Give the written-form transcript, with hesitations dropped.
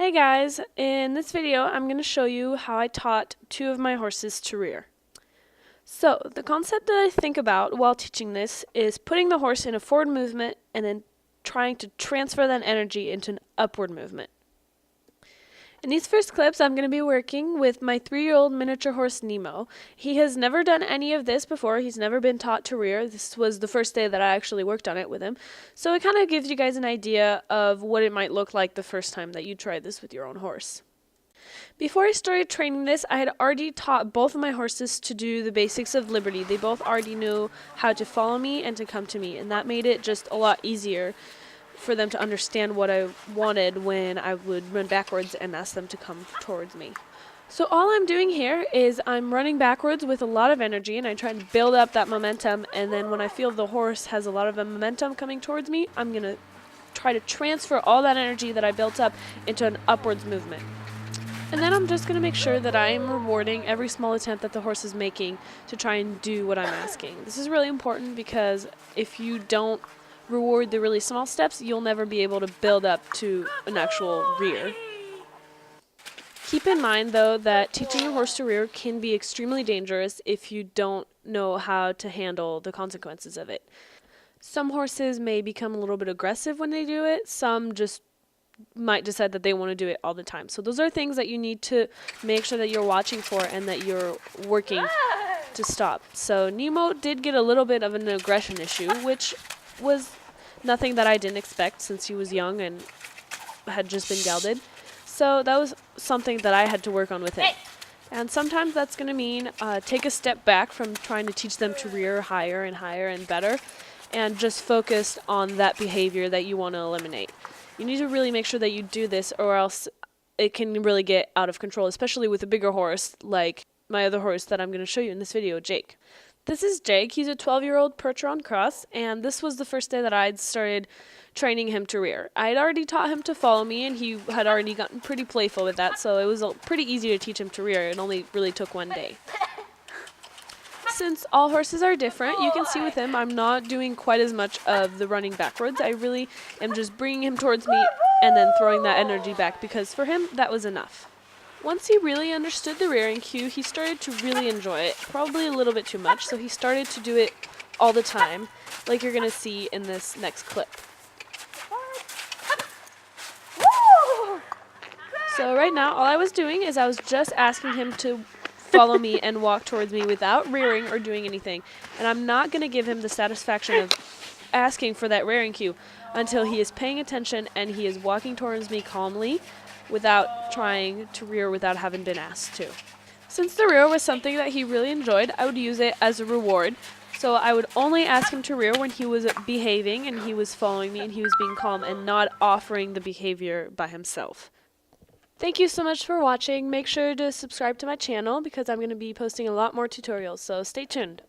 Hey guys, in this video I'm going to show you how I taught two of my horses to rear. So, the concept that I think about while teaching this is putting the horse in a forward movement and then trying to transfer that energy into an upward movement. In these first clips, I'm going to be working with my 3-year-old miniature horse Nemo. He has never done any of this before. He's never been taught to rear. This was the first day that I actually worked on it with him. So it kind of gives you guys an idea of what it might look like the first time that you try this with your own horse. Before I started training this, I had already taught both of my horses to do the basics of liberty. They both already knew how to follow me and to come to me, and that made it just a lot easier for them to understand what I wanted when I would run backwards and ask them to come towards me. So all I'm doing here is I'm running backwards with a lot of energy, and I try to build up that momentum, and then when I feel the horse has a lot of momentum coming towards me, I'm going to try to transfer all that energy that I built up into an upwards movement. And then I'm just going to make sure that I am rewarding every small attempt that the horse is making to try and do what I'm asking. This is really important because if you don't reward the really small steps, you'll never be able to build up to an actual rear. Keep in mind, though, that teaching your horse to rear can be extremely dangerous if you don't know how to handle the consequences of it. Some horses may become a little bit aggressive when they do it. Some just might decide that they want to do it all the time. So those are things that you need to make sure that you're watching for and that you're working to stop. So Nemo did get a little bit of an aggression issue, which was nothing that I didn't expect since he was young and had just been gelded. So that was something that I had to work on with him. And sometimes that's going to mean take a step back from trying to teach them to rear higher and higher and better and just focus on that behavior that you want to eliminate. You need to really make sure that you do this or else it can really get out of control, especially with a bigger horse like my other horse that I'm going to show you in this video, Jake. This is Jake. He's a 12-year-old Percheron X, and this was the first day that I'd started training him to rear. I had already taught him to follow me, and he had already gotten pretty playful with that, so it was pretty easy to teach him to rear. It only really took one day. Since all horses are different, you can see with him I'm not doing quite as much of the running backwards. I really am just bringing him towards me and then throwing that energy back because for him that was enough. Once he really understood the rearing cue, he started to really enjoy it, probably a little bit too much, so he started to do it all the time, like you're going to see in this next clip. So right now, all I was doing is I was just asking him to follow me and walk towards me without rearing or doing anything, and I'm not going to give him the satisfaction of asking for that rearing cue until he is paying attention and he is walking towards me calmly without trying to rear without having been asked to. Since the rear was something that he really enjoyed, I would use it as a reward. So I would only ask him to rear when he was behaving and he was following me and he was being calm and not offering the behavior by himself. Thank you so much for watching. Make sure to subscribe to my channel because I'm going to be posting a lot more tutorials, so stay tuned.